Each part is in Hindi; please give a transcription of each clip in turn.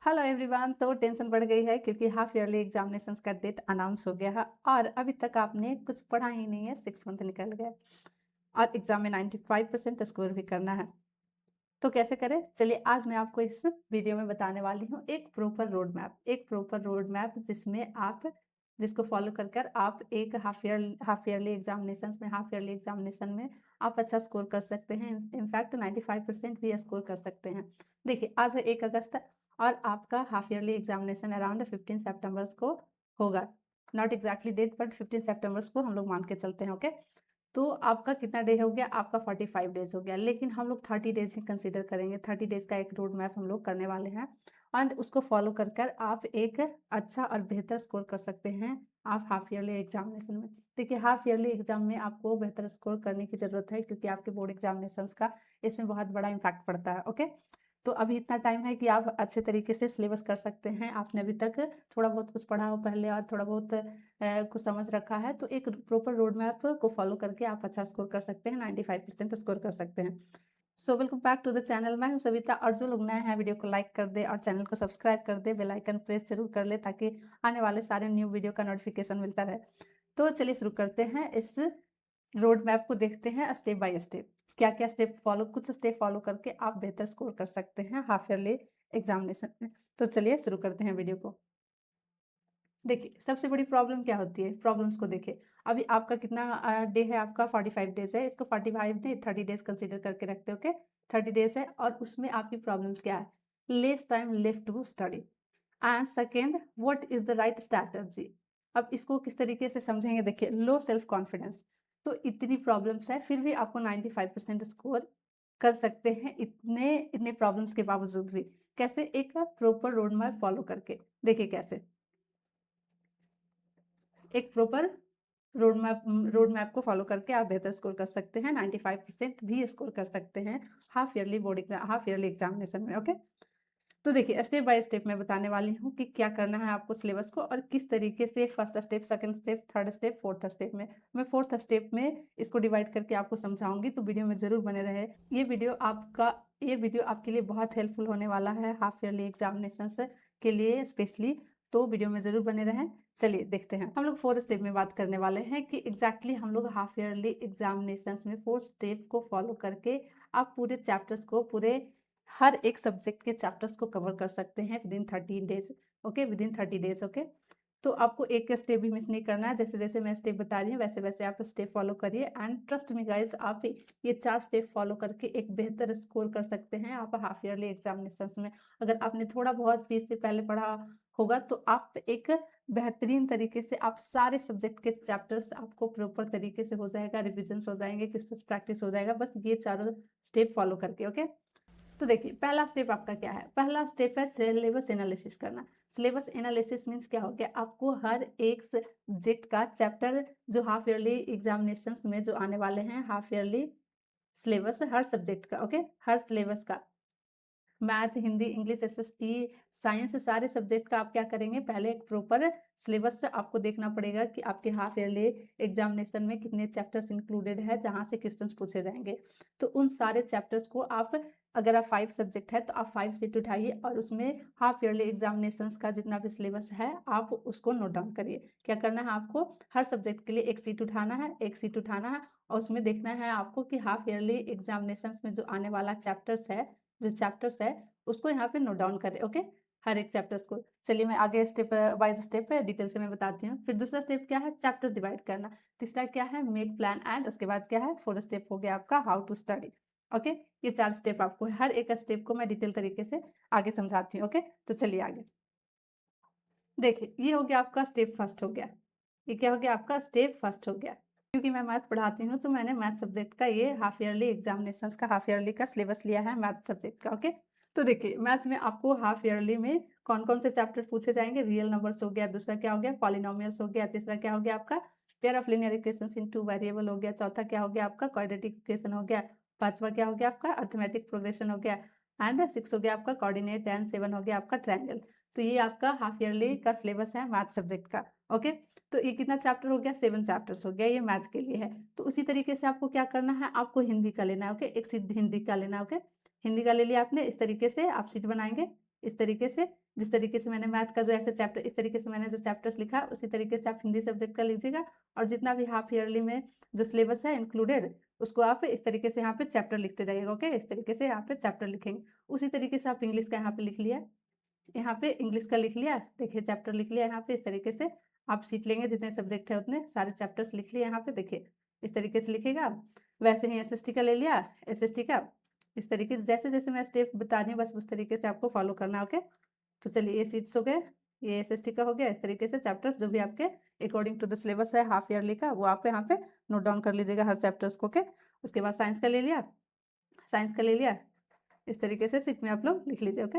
Hello everyone. तो टेंशन बढ़ गई है क्योंकि हाफ ईयरली एग्जामिनेशंस का डेट अनाउंस हो गया है और अभी तक आपने कुछ पढ़ा ही नहीं है। 6 मंथ निकल गया और एग्जाम में 95% स्कोर भी करना है। तो कैसे करें, चलिए आज मैं आपको इस वीडियो में बताने वाली हूँ एक प्रॉपर रोड मैप जिसमें आप जिसको फॉलो कर आप एक हाफ ईयरली एग्जामिनेशन में आप अच्छा स्कोर कर सकते हैं। इनफैक्ट 95% भी स्कोर कर सकते हैं। देखिए आज है 1 अगस्त और आपका हाफ ईयरली एग्जामिनेशन अराउंड 15 सितंबर को होगा। नॉट एग्जैक्टली डेट बट 15 सितंबर को हम लोग मान के चलते हैं। ओके, तो आपका कितना डे हो गया? आपका 45 डेज हो गया, लेकिन हम लोग 30 डेज ही कंसीडर करेंगे। 30 डेज का एक रोड मैप हम लोग करने वाले हैं एंड उसको फॉलो कर आप एक अच्छा और बेहतर स्कोर कर सकते हैं आप हाफ ईयरली एग्जामिनेशन में। देखिए हाफ ईयरली एग्जाम में आपको बेहतर स्कोर करने की ज़रूरत है क्योंकि आपके बोर्ड एग्जामिनेशंस का इसमें बहुत बड़ा इम्पैक्ट पड़ता है। ओके, तो अभी इतना टाइम है कि आप अच्छे तरीके से सिलेबस कर सकते हैं। आपने अभी तक थोड़ा बहुत कुछ पढ़ा हो पहले और थोड़ा बहुत कुछ समझ रखा है, तो एक प्रॉपर रोड मैप को फॉलो करके आप अच्छा स्कोर कर सकते हैं, 95% स्कोर कर सकते हैं। So welcome back to the channel. मैं हूं सविता और जो लोग नए हैं वीडियो को लाइक कर दे और चैनल को सब्सक्राइब कर दे, बेल आइकन प्रेस जरूर कर ले ताकि आने वाले सारे न्यू वीडियो का नोटिफिकेशन मिलता रहे। तो चलिए शुरू करते हैं। इस रोड मैप को देखते हैं स्टेप बाय स्टेप, क्या क्या स्टेप फॉलो, कुछ स्टेप फॉलो करके आप बेहतर स्कोर कर सकते हैं हाफ ईयरली एग्जामिनेशन में। तो चलिए शुरू करते हैं वीडियो को। देखिए सबसे बड़ी प्रॉब्लम क्या होती है, प्रॉब्लम्स को देखिए। अभी आपका कितना डे है? आपका 45 डेज है। इसको 45 नहीं 30 डेज कंसीडर करके रखते हो। ओके, 30 डेज है और उसमें आपकी प्रॉब्लम्स क्या है? Less time left to study and second what is the right strategy. अब इसको किस तरीके से समझेंगे? देखिए लो सेल्फ कॉन्फिडेंस। तो इतनी प्रॉब्लम्स है फिर भी आपको 95% स्कोर कर सकते हैं, इतने इतने प्रॉब्लम्स के बावजूद भी। कैसे? एक प्रॉपर रोड मैप फॉलो करके। देखिए कैसे एक प्रॉपर रोड मैप को फॉलो करके आप बेहतर स्कोर कर सकते हैं, 95% भी स्कोर कर सकते हैं हाफ ईयरली एग्जामिनेशन में। ओके, तो देखिए स्टेप बाय स्टेप मैं बताने वाली हूँ कि क्या करना है आपको सिलेबस को और किस तरीके से first step, second step, third step, fourth step में। मैं फोर्थ स्टेप में इसको डिवाइड करके आपको समझाऊंगी, तो वीडियो में जरूर बने रहे। ये वीडियो आपके लिए बहुत हेल्पफुल होने वाला है हाफ ईयरली एग्जामिनेशन के लिए स्पेशली, तो वीडियो में जरूर बने रहें। चलिए देखते हैं। हम लोग फोर्थ स्टेप में बात करने वाले हैं कि एग्जैक्टली हम लोग हाफ ईयरली एग्जामिनेशन में फोर्थ स्टेप को फॉलो करके आप पूरे चैप्टर्स को, पूरे हर एक सब्जेक्ट के चैप्टर्स को कवर कर सकते हैं within 30 days. Okay, within 30 days. Okay, तो आपको एक स्टेप भी मिस नहीं करना है। जैसे जैसे मैं स्टेप बता रही हूँ वैसे वैसे आप स्टेप फॉलो करिए एंड ट्रस्ट मी गाइस, आप ये 4 स्टेप फॉलो करके एक बेहतर स्कोर कर सकते हैं आप हाफ ईयरली एग्जामिनेशन में। अगर आपने थोड़ा बहुत भी इससे पहले पढ़ा होगा तो आप एक बेहतरीन तरीके से आप सारे सब्जेक्ट के चैप्टर्स आपको प्रॉपर तरीके से हो जाएगा, रिविजन्स हो जाएंगे, क्वेश्चंस प्रैक्टिस हो जाएगा, बस ये चारों स्टेप फॉलो करके। ओके, तो देखिए पहला स्टेप आपका क्या है? पहला स्टेप है सिलेबस एनालिसिस करना। सिलेबस एनालिसिस मीन्स क्या हो गया? आपको हर एक सब्जेक्ट का चैप्टर जो हाफ ईयरली एग्जामिनेशंस में जो आने वाले हैं, हाफ ईयरली सिलेबस हर सब्जेक्ट का। ओके, हर सिलेबस का, math, Hindi, English, SST, science, सारे सब्जेक्ट का आप क्या करेंगे? पहले एक प्रॉपर सिलेबस आपको देखना पड़ेगा कि आपके हाफ ईयरली एग्जामिनेशन में कितने चैप्टर्स इंक्लूडेड है जहां से क्वेश्चंस पूछे जाएंगे। तो उन सारे चैप्टर्स को आप, अगर आप 5 सब्जेक्ट है तो आप 5 सीट उठाइए और उसमें हाफ ईयरली एग्जामिनेशंस का जितना भी सिलेबस है आप उसको नोट डाउन करिए। क्या करना है आपको? हर सब्जेक्ट के लिए एक सीट उठाना है, एक सीट उठाना है और उसमें देखना है आपको कि हाफ ईयरली एग्जामिनेशंस में जो आने वाला चैप्टर्स है उसको यहाँ पे नोट डाउन करें। ओके, हर एक चैप्टर्स को। चलिए मैं आगे स्टेप वाइज स्टेप डिटेल से मैं बताती हूँ। फिर दूसरा स्टेप क्या है? चैप्टर डिवाइड करना। तीसरा क्या है? मेक प्लान एंड उसके बाद क्या है? फोर्थ स्टेप हो गया आपका हाउ टू स्टडी। ओके, ये 4 स्टेप आपको, हर एक स्टेप को मैं डिटेल तरीके से आगे समझाती हूँ। ओके, तो चलिए आगे देखिए। ये हो गया आपका स्टेप फर्स्ट हो गया। ये क्या हो गया? आपका स्टेप फर्स्ट हो गया। क्योंकि मैं मैथ पढ़ाती हूँ तो मैंने मैथ सब्जेक्ट का ये हाफ ईयरली एग्जामिनेशंस का हाफ ईयरली का सिलेबस लिया है मैथ सब्जेक्ट का। ओके, तो देखिए मैथ में आपको हाफ ईयरली में कौन कौन से चैप्टर पूछे जाएंगे? रियल नंबर्स हो गया, दूसरा क्या हो गया? पॉलिनोमियल्स हो गया, तीसरा क्या हो गया आपका? Pair of linear equations in 2 variable हो गया, चौथा क्या हो गया आपका? क्वाड्रेटिक इक्वेशन हो गया, पांचवा क्या हो गया आपका? अर्थमेटिक प्रोग्रेशन हो गया एंड 6 हो गया आपका कोऑर्डिनेट एंड 7 हो गया आपका ट्रायंगल। तो ये आपका हाफ ईयरली का सिलेबस है मैथ सब्जेक्ट का। ओके, तो ये कितना चैप्टर हो गया? 7 चैप्टर्स हो गया, ये मैथ के लिए है। तो उसी तरीके से आपको क्या करना है? आपको हिंदी का लेना है। ओके, एक सीट हिंदी का लेना है। ओके, हिंदी का ले लिया आपने, इस तरीके से आप सीट बनाएंगे। इस तरीके से, जिस तरीके से मैंने मैथ का जो ऐसे चैप्टर, इस तरीके से मैंने जो चैप्टर्स लिखा उसी तरीके से आप हिंदी सब्जेक्ट का लीजिएगा और जितना भी हाफ ईयरली में जो सिलेबस है इंक्लूडेड, उसको आप इस तरीके से यहाँ पे चैप्टर लिखते जाइएगा। ओके, इस तरीके से यहाँ पे चैप्टर लिखेंगे। उसी तरीके से आप इंग्लिश का यहाँ पे लिख लिया, यहाँ पे इंग्लिश का लिख लिया, देखिए चैप्टर लिख लिया यहाँ पे। इस तरीके से आप सीट लेंगे, जितने सब्जेक्ट है उतने सारे चैप्टर्स लिख लिए यहाँ पे, देखिए इस तरीके से लिखेगा। वैसे ही एसएसटी का ले लिया, एसएसटी का इस तरीके से जैसे जैसे मैं स्टेप बता रही हूँ बस उस तरीके से आपको फॉलो करना है। ओके, तो चलिए ये सीट्स हो गए, ये एसएसटी का हो गया। इस तरीके से चैप्टर्स जो भी आपके अकॉर्डिंग टू द सिलेबस है हाफ ईयरली का, वो आप यहाँ पे नोट डाउन कर लीजिएगा हर चैप्टर्स को। ओके, उसके बाद साइंस का ले लिया, साइंस का ले लिया, इस तरीके से सीट में आप लोग लिख लीजिए। ओके,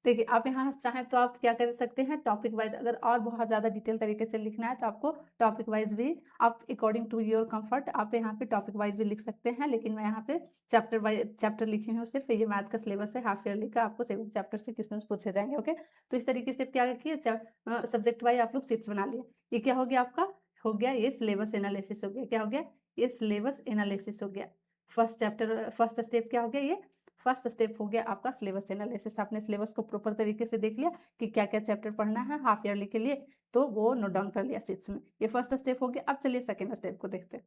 देखिए आप यहाँ चाहें तो आप क्या कर सकते हैं, टॉपिक वाइज अगर और बहुत ज़्यादा डिटेल तरीके से लिखना है तो आपको टॉपिक वाइज भी आप अकॉर्डिंग टू योर कंफर्ट आप यहाँ पे टॉपिक वाइज भी लिख सकते हैं। लेकिन मैं यहाँ पे चैप्टर वाइज चैप्टर लिखी हूँ, सिर्फ ये मैथ का सिलेबस है हाफ ईयरली का, आपको 7 चैप्टर से क्वेश्चन पूछे जाएंगे। ओके, तो इस तरीके से क्या किए, सब्जेक्ट वाइज आप लोग सीट्स बना लिए। ये क्या हो गया आपका, हो गया ये सिलेबस एनालिसिस हो गया। क्या हो गया, ये सिलेबस एनालिसिस हो गया। फर्स्ट चैप्टर, फर्स्ट स्टेप क्या हो गया, ये फर्स्ट स्टेप हो गया आपका सिलेबस एनालिसिस। आपने सिलेबस को प्रॉपर तरीके से देख लिया कि क्या क्या चैप्टर पढ़ना है हाफ ईयरली के लिए, तो वो नोट डाउन कर लिया शीट्स में। ये फर्स्ट स्टेप हो गया। अब चलिए सेकंड स्टेप को देखते हैं।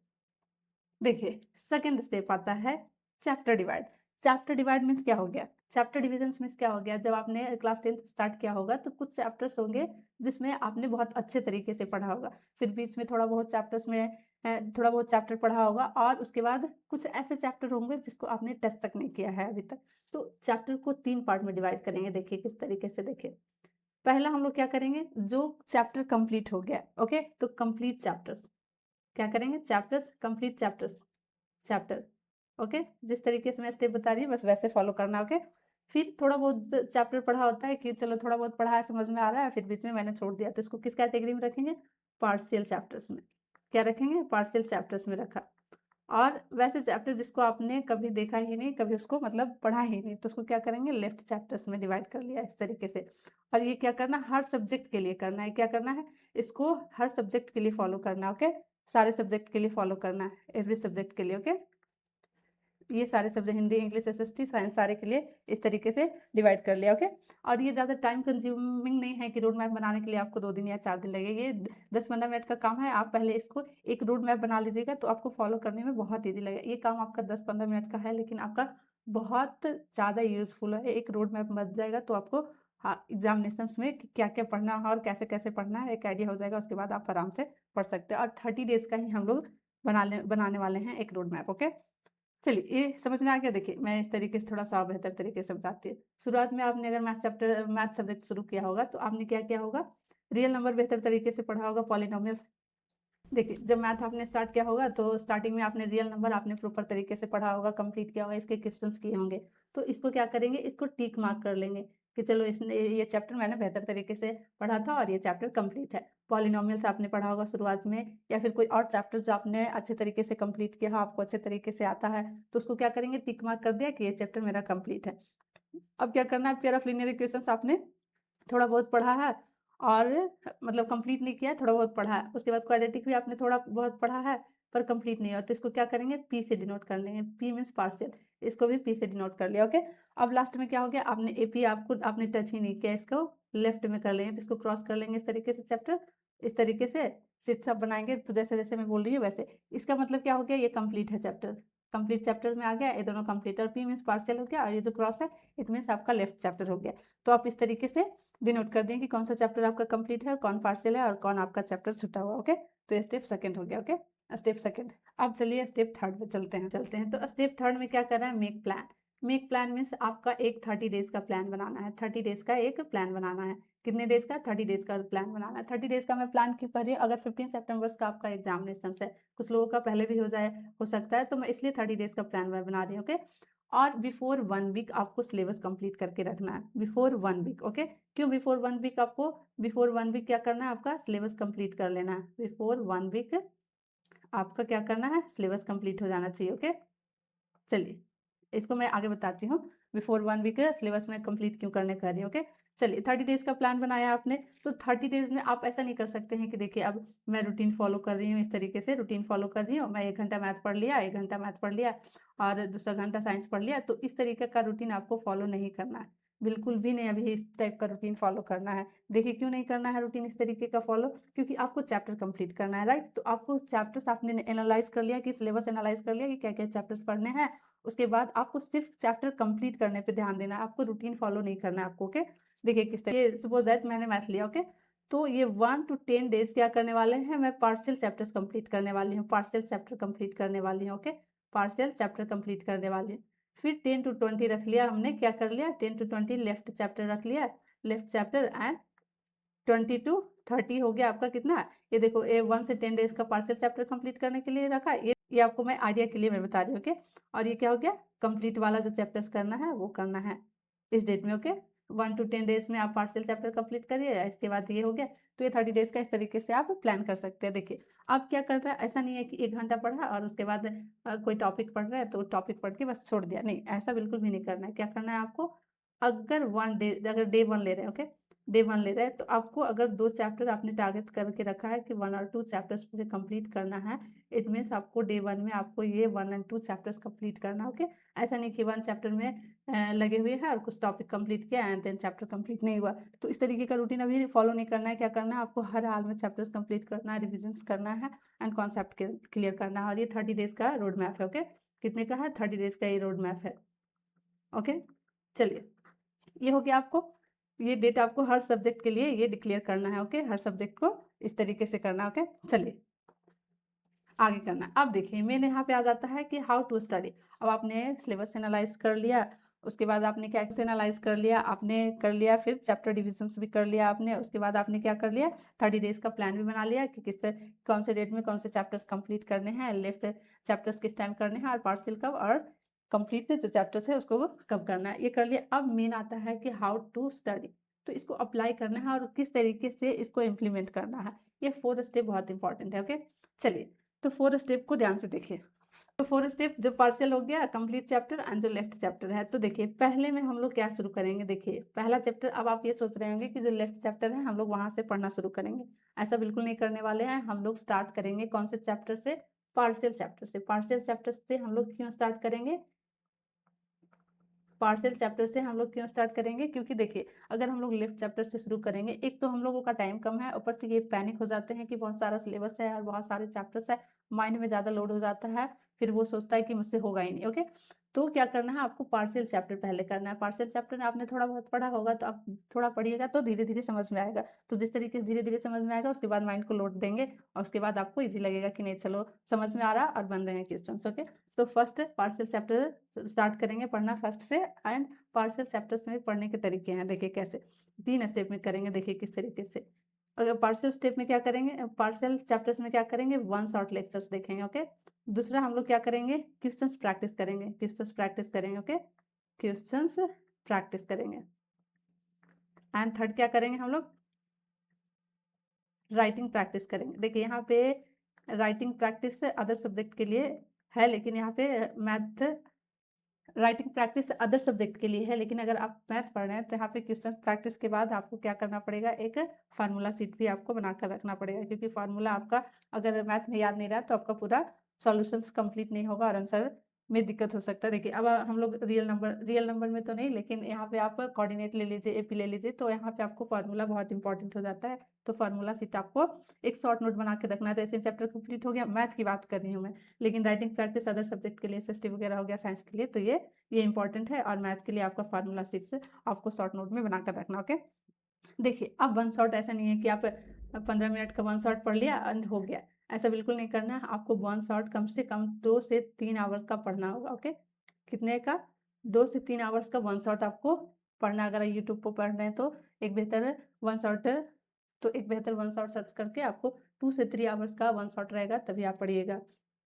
देखिए सेकंड स्टेप आता है chapter divide. Chapter divide means क्या हो गया, चैप्टर डिवीजन मीन्स क्या हो गया, जब आपने क्लास 10th स्टार्ट किया होगा तो कुछ चैप्टर्स होंगे जिसमें आपने बहुत अच्छे तरीके से पढ़ा होगा, फिर बीच में थोड़ा बहुत चैप्टर्स में थोड़ा बहुत चैप्टर पढ़ा होगा और उसके बाद कुछ ऐसे चैप्टर होंगे जिसको आपने टच तक नहीं किया है अभी तक। तो चैप्टर को 3 पार्ट में डिवाइड करेंगे। देखिए किस तरीके से, देखिए पहला हम लोग क्या करेंगे, जो चैप्टर कंप्लीट हो गया। ओके, तो कंप्लीट चैप्टर्स क्या करेंगे, chapters complete chapters chapter. Okay, जिस तरीके से मैं स्टेप बता रही हूँ बस वैसे फॉलो करना। ओके, फिर थोड़ा बहुत चैप्टर पढ़ा होता है कि चलो थोड़ा बहुत पढ़ा है समझ में आ रहा है, फिर बीच में मैंने छोड़ दिया, तो इसको किस कैटेगरी में रखेंगे, पार्शियल चैप्टर्स में। क्या रखेंगे, पार्शियल चैप्टर्स में रखा। और वैसे चैप्टर जिसको आपने कभी देखा ही नहीं, कभी उसको मतलब पढ़ा ही नहीं, तो उसको क्या करेंगे, लेफ्ट चैप्टर्स में डिवाइड कर लिया इस तरीके से। और ये क्या करना, हर सब्जेक्ट के लिए करना है। क्या करना है, इसको हर सब्जेक्ट के लिए फॉलो करना। ओके, सारे सब्जेक्ट के लिए फॉलो करना है, एवरी सब्जेक्ट के लिए। ओके, ये सारे subject Hindi English SST science सारे के लिए इस तरीके से डिवाइड कर लिया। ओके, और ये ज़्यादा टाइम कंज्यूमिंग नहीं है कि रोड मैप बनाने के लिए आपको 2 दिन या 4 दिन लगेगा, ये 10-15 मिनट का काम है। आप पहले इसको एक रोड मैप बना लीजिएगा तो आपको फॉलो करने में बहुत ईजी लगेगा। ये काम आपका 10-15 मिनट का है लेकिन आपका बहुत ज़्यादा यूजफुल है। एक रोड मैप बन जाएगा तो आपको हाँ एग्जामिनेशंस में क्या क्या पढ़ना है और कैसे कैसे पढ़ना है एक आइडिया हो जाएगा, उसके बाद आप आराम से पढ़ सकते हैं। और 30 डेज का ही हम लोग बनाने वाले हैं एक रोड मैप। ओके, चलिए ये समझ में आ गया। देखिए मैं इस तरीके से थोड़ा-सा बेहतर तरीके से समझाती हूँ। शुरुआत में आपने अगर मैथ सब्जेक्ट शुरू किया होगा तो आपने क्या किया होगा, रियल नंबर बेहतर तरीके से पढ़ा होगा, पॉलिनोमियल्स। देखिए जब मैथ आपने स्टार्ट किया होगा तो स्टार्टिंग में आपने रियल नंबर आपने प्रॉपर तरीके से पढ़ा होगा, कंप्लीट किया होगा, इसके क्वेश्चंस किए होंगे। तो इसको क्या करेंगे, इसको टिक मार्क कर लेंगे कि चलो इसने ये चैप्टर मैंने बेहतर तरीके से पढ़ा था और ये चैप्टर कंप्लीट है। पॉलिनोमियल्स आपने पढ़ा होगा शुरुआत में, या फिर कोई और चैप्टर जो आपने अच्छे तरीके से कंप्लीट किया हो, आपको अच्छे तरीके से आता है, तो उसको क्या करेंगे, टिक मार्क कर दिया कि ये चैप्टर मेरा कंप्लीट है। अब क्या करना है, पेयर ऑफ लीनियर इक्वेशंस आपने थोड़ा बहुत पढ़ा है और मतलब कंप्लीट नहीं किया है, थोड़ा बहुत पढ़ा है। उसके बाद क्वाड्रेटिक भी आपने थोड़ा बहुत पढ़ा है पर कंप्लीट नहीं हुआ, तो इसको क्या करेंगे, पी से डिनोट कर लेंगे। पी मीन्स पार्शियल, इसको भी पी से डिनोट कर लिया। ओके, अब लास्ट में क्या हो गया, आपने एपी आपको आपने टच ही नहीं किया, इसको लेफ्ट में कर लेंगे, तो इसको क्रॉस कर लेंगे इस तरीके से चैप्टर। इस तरीके से शीट्स आप बनाएंगे तो जैसे जैसे मैं बोल रही हूँ वैसे। इसका मतलब क्या हो गया, ये कंप्लीट है चैप्टर, कंप्लीट चैप्टर में आ गया, ये दोनों कंप्लीट। और पी मीन्स पार्शियल हो गया और ये जो क्रॉस है इट मीन्स आपका लेफ्ट चैप्टर हो गया। तो आप इस तरीके से डिनोट कर दें कि कौन सा चैप्टर आपका कंप्लीट है, कौन पार्शियल है और कौन आपका चैप्टर छूटा हुआ। ओके, तो ये स्टेप सेकंड हो गया। Okay, step second. अब चलिए स्टेप थर्ड पे चलते हैं। तो स्टेप थर्ड में क्या कर रहा है, make plan. Make plan means आपका एक 30 डेज का प्लान बनाना है। 30 डेज का एक प्लान बनाना है। कितने डेज का, 30 डेज का प्लान बनाना है। 30 डेज का मैं प्लान क्यों कर रही हूँ, अगर 15 सितंबर का आपका एग्जामिनेशन है, कुछ लोगों का पहले भी हो सकता है, तो मैं इसलिए 30 डेज का प्लान बना रही हूँ। ओके, और बिफोर 1 वीक आपको सिलेबस कंप्लीट करके रखना है, बिफोर 1 वीक। ओके, क्यों बिफोर 1 वीक, आपको बिफोर 1 वीक क्या करना है, आपका सिलेबस कंप्लीट कर लेना है। बिफोर 1 वीक आपका क्या करना है, सिलेबस कंप्लीट हो जाना चाहिए। ओके, चलिए इसको मैं आगे बताती हूँ, बिफोर 1 वीक सिलेबस में कंप्लीट क्यों करने कर रही हूँ। ओके, चलिए 30 डेज का प्लान बनाया आपने, तो 30 डेज में आप ऐसा नहीं कर सकते हैं कि देखिए अब मैं रूटीन फॉलो कर रही हूँ, इस तरीके से रूटीन फॉलो कर रही हूँ, मैं 1 घंटा मैथ पढ़ लिया, 1 घंटा मैथ पढ़ लिया और दूसरा घंटा साइंस पढ़ लिया, तो इस तरीके का रूटीन आपको फॉलो नहीं करना है। बिल्कुल भी नहीं अभी इस टाइप का रूटीन फॉलो करना है। देखिए क्यों नहीं करना है रूटीन इस तरीके का फॉलो, क्योंकि आपको चैप्टर कंप्लीट करना है, राइट? तो आपको चैप्टर्स आपने एनालाइज कर लिया कि सिलेबस एनालाइज कर लिया कि क्या क्या चैप्टर्स पढ़ने हैं। उसके बाद आपको सिर्फ चैप्टर कंप्लीट करने पे ध्यान देना है, आपको रूटीन फॉलो नहीं करना है आपको। ओके, देखिए किस तरीके, सपोज दैट मैंने मैथ लिया। ओके, तो ये 1 to 10 डेज क्या करने वाले हैं, मैं पार्शियल चैप्टर्स कंप्लीट करने वाली हूँ, पार्शियल चैप्टर कंप्लीट करने वाली हूँ। ओके, पार्शियल चैप्टर कंप्लीट करने वाली हूँ। फिर 10 to 20 रख लिया हमने, क्या कर लिया, 10 to 20 लेफ्ट चैप्टर रख लिया, लेफ्ट चैप्टर। एंड 20 to 30 हो गया आपका कितना, ये देखो, ये 1 से 10 डेज का पार्शियल चैप्टर कंप्लीट करने के लिए रखा। ये आपको मैं आइडिया के लिए मैं बता रही हूँ। ओके, और ये क्या हो गया, कंप्लीट वाला जो चैप्टर्स करना है वो करना है इस डेट में। ओके, 1 to 10 डेज में आप पार्शियल चैप्टर कंप्लीट करिए, इसके बाद ये हो गया। तो ये 30 डेज का इस तरीके से आप प्लान कर सकते हैं। देखिए आप क्या कर रहे हैं, ऐसा नहीं है कि 1 घंटा पढ़ा और उसके बाद कोई टॉपिक पढ़ रहा है तो टॉपिक पढ़ के बस छोड़ दिया, नहीं, ऐसा बिल्कुल भी नहीं करना है। क्या करना है आपको, अगर डे 1 ले रहे हैं, ओके, डे 1 ले रहे हैं, तो आपको अगर 2 चैप्टर आपने टारगेट करके रखा है कि 1 और 2 चैप्टर्स मुझे कंप्लीट करना है, इट मीन्स आपको डे 1 में आपको ये 1 एंड 2 चैप्टर्स कंप्लीट करना है। ओके, ऐसा नहीं कि 1 चैप्टर में लगे हुए हैं और कुछ टॉपिक कंप्लीट किया एंड देन चैप्टर कंप्लीट नहीं हुआ। तो इस तरीके का रूटीन अभी फॉलो नहीं करना है। क्या करना है आपको, हर हाल में चैप्टर्स कंप्लीट करना है, रिविजन्स करना है एंड कॉन्सेप्ट क्लियर करना है। और ये 30 डेज का रोड मैप है। ओके, कितने का है, 30 डेज का ये रोड मैप है। ओके, चलिए, ये हो गया आपको, ये डेट आपको हर सब्जेक्ट के लिए ये डिक्लेयर करना है। ओके, हर सब्जेक्ट को इस तरीके से करना है। ओके, चलिए आगे करना है। अब देखिए मेन यहाँ पे आ जाता है कि हाउ टू स्टडी। अब आपने सिलेबस एनालाइज कर लिया, उसके बाद आपने क्या एनालाइज कर लिया, आपने कर लिया, फिर चैप्टर डिविजन्स भी कर लिया आपने। उसके बाद आपने क्या कर लिया, 30 डेज का प्लान भी बना लिया कि किस कौन से डेट में कौन से चैप्टर्स कंप्लीट करने हैं, लेफ्ट चैप्टर्स किस टाइम करने हैं, और पार्शियल कब, और कंप्लीट जो चैप्टर्स है उसको कब करना है, ये कर लिया। अब मेन आता है कि हाउ टू स्टडी, तो इसको अप्लाई करना है और किस तरीके से इसको इम्प्लीमेंट करना है। ये 4 स्टेप बहुत इंपॉर्टेंट है। ओके, चलिए, तो 4 स्टेप को ध्यान से देखिए। तो 4 स्टेप, जो पार्शियल हो गया, कंप्लीट चैप्टर एंड जो लेफ्ट चैप्टर है। तो देखिए पहले में हम लोग क्या शुरू करेंगे, देखिए पहला चैप्टर, अब आप ये सोच रहे होंगे कि जो लेफ्ट चैप्टर है हम लोग वहां से पढ़ना शुरू करेंगे। ऐसा बिल्कुल नहीं करने वाले हैं। हम लोग स्टार्ट करेंगे कौन से चैप्टर से, पार्शियल चैप्टर से। पार्शियल चैप्टर से हम लोग क्यों स्टार्ट करेंगे, पार्शियल चैप्टर से हम लोग क्यों स्टार्ट करेंगे, क्योंकि देखिए अगर हम लोग लेफ्ट चैप्टर से शुरू करेंगे, एक तो हम लोगों का टाइम कम है, ऊपर से ये पैनिक हो जाते हैं कि बहुत सारा सिलेबस है और बहुत सारे चैप्टर्स है, माइंड में ज़्यादा लोड हो जाता है, फिर वो सोचता है कि मुझसे होगा ही नहीं। ओके, तो क्या करना है आपको, पार्शियल चैप्टर पहले करना है। पार्शियल चैप्टर आपने थोड़ा बहुत पढ़ा होगा तो आप थोड़ा पढ़िएगा तो धीरे धीरे समझ में आएगा। तो जिस तरीके से धीरे धीरे समझ में आएगा उसके बाद माइंड को लोड देंगे और उसके बाद आपको ईजी लगेगा कि नहीं चलो समझ में आ रहा और बन रहे हैं क्वेश्चन। ओके, तो फर्स्ट पार्शियल चैप्टर स्टार्ट करेंगे पढ़ना फर्स्ट से। एंड पार्शियल चैप्टर्स में पढ़ने के तरीके हैं, देखिए कैसे, 3 स्टेप में करेंगे, देखिए किस तरीके से। अगर पार्शियल स्टेप में क्या करेंगे, पार्शियल चैप्टर्स में क्या करेंगे, 1 शॉर्ट लेक्चर्स देखेंगे। ओके, दूसरा हम लोग क्या करेंगे, क्वेश्चंस प्रैक्टिस करेंगे, क्वेश्चंस प्रैक्टिस करेंगे। ओके, क्वेश्चंस प्रैक्टिस करेंगे। एंड थर्ड क्या करेंगे हम लोग, राइटिंग प्रैक्टिस करेंगे। देखिए यहाँ पे राइटिंग प्रैक्टिस अदर सब्जेक्ट के लिए है, लेकिन यहाँ पे math, writing practice other subject के लिए है, लेकिन अगर आप मैथ पढ़ रहे हैं तो यहाँ पे क्वेश्चन प्रैक्टिस के बाद आपको क्या करना पड़ेगा, एक फार्मूला सीट भी आपको बनाकर रखना पड़ेगा, क्योंकि फार्मूला आपका अगर मैथ में याद नहीं रहा तो आपका पूरा सॉल्यूशंस कंप्लीट नहीं होगा और आंसर में दिक्कत हो सकता है। देखिए अब हम लोग रियल नंबर में तो नहीं, लेकिन यहाँ पे आप कोऑर्डिनेट ले लीजिए, एपी ले लीजिए, तो यहाँ पे आपको फार्मूला बहुत इंपॉर्टेंट हो जाता है। तो फार्मूला सीट आपको एक शॉर्ट नोट बना के रखना है। जैसे चैप्टर कंप्लीट हो गया, मैथ की बात कर रही हूँ मैं, लेकिन राइटिंग प्रैक्टिस अदर सब्जेक्ट के लिए, एसएसटी वगैरह हो गया साइंस के लिए, तो ये इंपॉर्टेंट है। और मैथ के लिए आपका फार्मूला 6 आपको शॉर्ट नोट में बनाकर रखना। ओके, देखिए अब 1 शॉट ऐसा नहीं है कि आप 15 मिनट का 1 शॉट पढ़ लिया एंड हो गया, ऐसा बिल्कुल नहीं करना है। आपको 1 शॉट कम से कम 2 से 3 आवर्स का पढ़ना होगा। ओके, कितने का, 2 से 3 आवर्स का 1 शॉट आपको पढ़ना। अगर यूट्यूब पर पढ़ रहे हैं तो एक बेहतर 1 शॉट, तो एक बेहतर 1 शॉट सर्च करके आपको 2 से 3 आवर्स का 1 शॉट रहेगा तभी आप पढ़िएगा।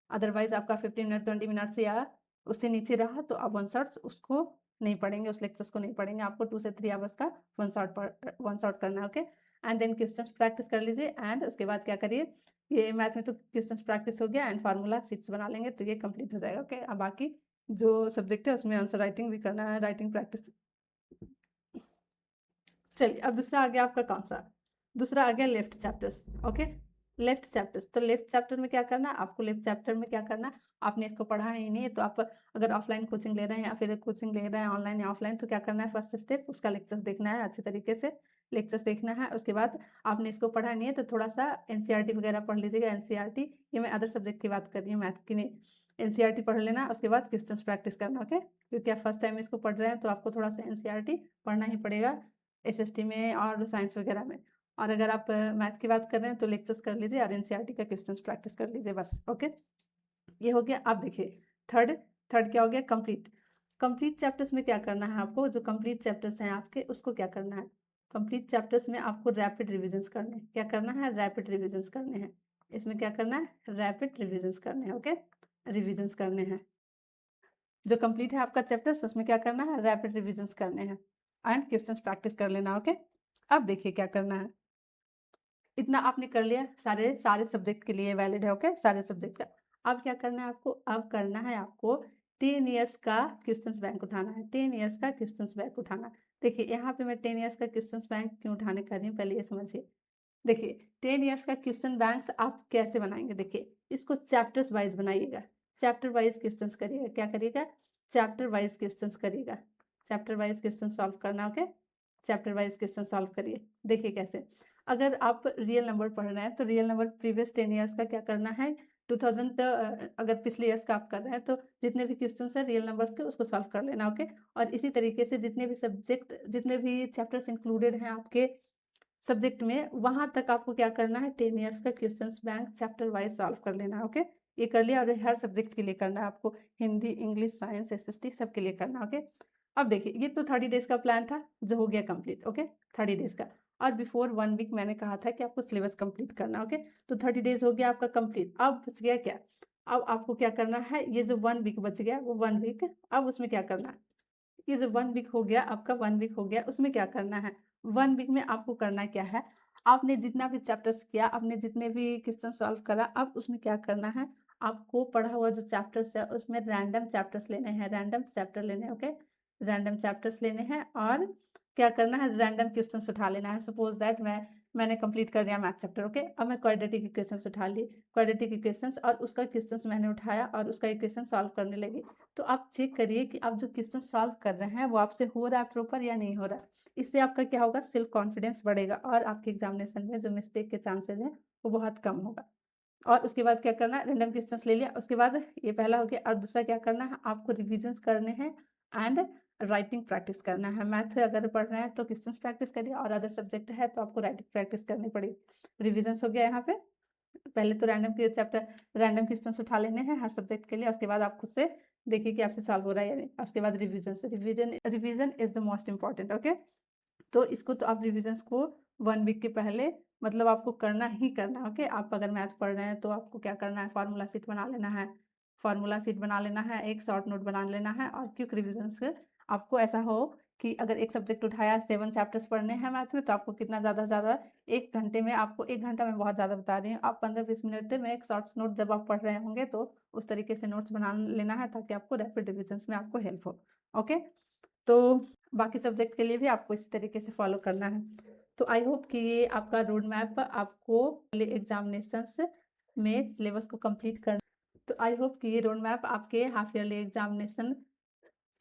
अदरवाइज आपका 15 मिनट 20 मिनट से या उससे नीचे रहा तो आप 1 शॉट्स उसको नहीं पढ़ेंगे, उस लेक्चर्स को नहीं पढ़ेंगे। आपको 2 से 3 आवर्स का 1 शॉट करना है। Okay, and then questions practice कर लीजिए। एंड उसके बाद क्या करिए, ये मैथ में तो क्वेश्चंस प्रैक्टिस हो गया एंड फार्मूला शीट्स बना लेंगे तो ये कंप्लीट हो जाएगा। ओके, अब बाकी जो सब्जेक्ट है उसमें आंसर राइटिंग भी करना है, राइटिंग प्रैक्टिस। चलिए अब दूसरा आ गया आपका कौन सा, दूसरा आ गया left chapters. Okay, left chapters, तो लेफ्ट चैप्टर में क्या करना है आपको, लेफ्ट चैप्टर में क्या करना है, आपने इसको पढ़ा ही नहीं है तो आप अगर ऑफलाइन कोचिंग ले रहे हैं या फिर कोचिंग ले रहे हैं ऑनलाइन या ऑफलाइन, तो क्या करना है, फर्स्ट स्टेप उसका लेक्चर्स देखना है, अच्छे तरीके से लेक्चर्स देखना है। उसके बाद आपने इसको पढ़ा नहीं है तो थोड़ा सा एनसीईआरटी वगैरह पढ़ लीजिएगा। एनसीईआरटी, ये मैं अदर सब्जेक्ट की बात कर रही हूँ, मैथ की नहीं। एनसीईआरटी पढ़ लेना, उसके बाद क्वेश्चंस प्रैक्टिस करना, ओके, क्योंकि आप फर्स्ट टाइम इसको पढ़ रहे हैं तो आपको थोड़ा सा एनसीईआरटी पढ़ना ही पड़ेगा एसएसटी में और साइंस वगैरह में। और अगर आप मैथ की बात कर रहे हैं तो लेक्चर्स कर लीजिए और एनसीईआरटी का क्वेश्चंस प्रैक्टिस कर लीजिए बस, ओके। ये हो गया। अब देखिए थर्ड, थर्ड क्या हो गया, कंप्लीट। कंप्लीट चैप्टर्स में क्या करना है आपको, जो कंप्लीट चैप्टर्स हैं आपके उसको क्या करना है, कंप्लीट चैप्टर्स में आपको रैपिड रिविजन्स करने हैं। क्या करना है, रैपिड रिविजन्स करने हैं। इसमें क्या करना है, रैपिड रिविजन्स करने हैं, ओके, रिविजन्स करने हैं। जो कंप्लीट है आपका चैप्टर्स उसमें क्या करना है, रैपिड रिविजन्स करने हैं एंड क्वेश्चंस प्रैक्टिस कर लेना, ओके। अब देखिए क्या करना है, इतना आपने कर लिया, सारे सारे सब्जेक्ट के लिए वैलिड है, ओके, सारे सब्जेक्ट का। अब क्या करना है आपको, अब करना है आपको 10 इयर्स का क्वेश्चंस बैंक उठाना है, 10 इयर्स का क्वेश्चंस बैंक उठाना है। देखिए यहाँ पे मैं 10 इयर्स का क्वेश्चंस बैंक क्यों उठाने कर रही हूँ, पहले ये समझिए। देखिए 10 इयर्स का क्वेश्चन बैंक्स आप कैसे बनाएंगे, देखिए इसको चैप्टर्स वाइज बनाइएगा, चैप्टर वाइज क्वेश्चंस करिएगा। क्या करिएगा, चैप्टर वाइज क्वेश्चंस करिएगा, चैप्टर वाइज क्वेश्चन सॉल्व करना, okay, chapter wise question solve करिए। देखिए कैसे, अगर आप रियल नंबर पढ़ रहे हैं तो रियल नंबर प्रीवियस 10 इयर्स का क्या करना है, 2000 अगर पिछले इयर्स का आप कर रहे हैं तो जितने भी क्वेश्चंस हैं रियल नंबर्स के उसको सॉल्व कर लेना, ओके। और इसी तरीके से जितने भी सब्जेक्ट, जितने भी चैप्टर्स इंक्लूडेड हैं आपके सब्जेक्ट में, वहाँ तक आपको क्या करना है, 10 इयर्स का questions bank chapter wise solve कर लेना है, ओके। ये कर लिया और हर सब्जेक्ट के लिए करना है आपको, हिंदी, इंग्लिश, साइंस, एसएसटी सब के लिए करना, ओके। अब देखिए ये तो 30 डेज का प्लान था जो हो गया कंप्लीट, ओके, 30 डेज का। और बिफोर 1 वीक मैंने कहा था कि आपको सिलेबस कंप्लीट करना, ओके। तो 30 डेज हो गया आपका कंप्लीट। अब बच गया क्या, अब आपको क्या करना है, ये जो 1 वीक बच गया वो 1 वीक, अब उसमें क्या करना है, ये जो 1 वीक हो गया आपका, 1 वीक हो गया, उसमें क्या करना है, 1 वीक में आपको करना क्या है, आपने जितना भी चैप्टर्स किया, आपने जितने भी क्वेश्चन सॉल्व करा, अब उसमें क्या करना है, आपको पढ़ा हुआ जो चैप्टर्स है उसमें रैंडम चैप्टर्स लेने हैं, रैंडम चैप्टर लेने हैं, ओके, रैंडम चैप्टर्स लेने हैं और क्या करना है, रैंडम क्वेश्चंस उठा लेना है। सपोज दैट मैंने कंप्लीट कर लिया मैथ चैप्टर, ओके, अब मैं क्वाड्रेटिक इक्वेशंस उठा ली, क्वाड्रेटिक इक्वेशंस और उसका क्वेश्चंस मैंने उठाया और उसका इक्वेशन सॉल्व करने लगी। तो आप चेक करिए कि आप जो क्वेश्चन सॉल्व कर रहे हैं वो आपसे हो रहा है प्रॉपर या नहीं हो रहा है। इससे आपका क्या होगा, सेल्फ कॉन्फिडेंस बढ़ेगा और आपके एग्जामिनेशन में जो मिस्टेक के चांसेस हैं वो बहुत कम होगा। और उसके बाद क्या करना है, रैंडम क्वेश्चंस ले लिया, उसके बाद ये पहला हो गया और दूसरा क्या करना है, आपको रिविजन्स करने हैं एंड राइटिंग प्रैक्टिस करना है। मैथ अगर पढ़ रहे हैं तो क्वेश्चंस प्रैक्टिस करिए और अदर सब्जेक्ट है तो आपको राइटिंग प्रैक्टिस करनी पड़ेगी। रिविजन्स हो गया यहाँ पे, पहले तो रैंडम के चैप्टर, रैंडम क्वेश्चंस उठा लेने हैं हर सब्जेक्ट के लिए, उसके बाद आप खुद से देखिए कि आपसे सॉल्व हो रहा है या नहीं। उसके बाद revision, revision revision is the most important, okay. तो इसको तो आप रिविजन्स को 1 वीक के पहले मतलब आपको करना ही करना है, ओके। आप अगर मैथ पढ़ रहे हैं तो आपको क्या करना है, फार्मूला शीट बना लेना है, फार्मूला शीट बना लेना है, एक शॉर्ट नोट बना लेना है और क्विक रिविजन्स आपको ऐसा हो कि अगर एक सब्जेक्ट उठाया 7 चैप्टर्स पढ़ने हैं मैथ में तो आपको कितना ज़्यादा ज़्यादा 1 घंटे में, आपको 1 घंटा में बहुत ज़्यादा बता रही हूँ, आप 15-20 मिनट में एक शॉर्ट्स नोट जब आप पढ़ रहे होंगे तो उस तरीके से नोट्स बना लेना है ताकि आपको रैपिड रिविजन्स में आपको हेल्प हो, ओके। तो बाकी सब्जेक्ट के लिए भी आपको इसी तरीके से फॉलो करना है। तो आई होप कि ये आपका रोड मैप आपको एग्जामिनेशंस में सिलेबस को कंप्लीट कर, तो आई होप कि ये रोड मैप आपके हाफ ईयरली एग्जामिनेशन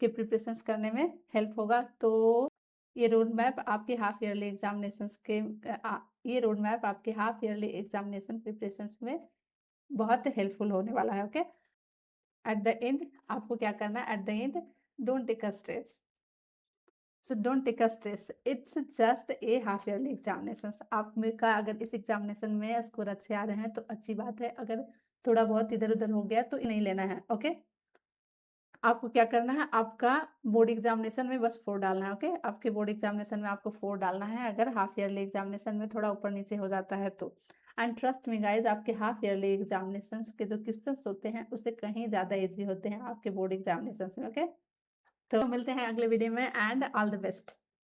के प्रिपरेशंस करने में हेल्प होगा। तो ये रोड मैप आपके हाफ ईयरली एग्जामिनेशंस के ये रोड मैप आपके हाफ ईयरली एग्जामिनेशन प्रिपरेशंस में बहुत हेल्पफुल होने वाला है, ओके। एट द एंड आपको क्या करना है, at the end don't take a stress, so don't take a stress, it's just a half yearly examination. आपका अगर इस एग्जामिनेशन में स्कोर अच्छे आ रहे हैं तो अच्छी बात है, अगर थोड़ा बहुत इधर उधर हो गया तो नहीं लेना है, ओके। आपको क्या करना है, आपका बोर्ड एग्जामिनेशन में बस 4 डालना है, ओके। आपके बोर्ड एग्जामिनेशन में आपको 4 डालना है अगर हाफ ईयरली एग्जामिनेशन में थोड़ा ऊपर नीचे हो जाता है तो। एंड ट्रस्ट मी गाइज, आपके हाफ ईयरली एग्जामिनेशन के जो क्वेश्चंस होते हैं उससे कहीं ज़्यादा ईजी होते हैं आपके बोर्ड एग्जामिनेशन में, ओके। तो मिलते हैं अगले वीडियो में एंड ऑल द बेस्ट।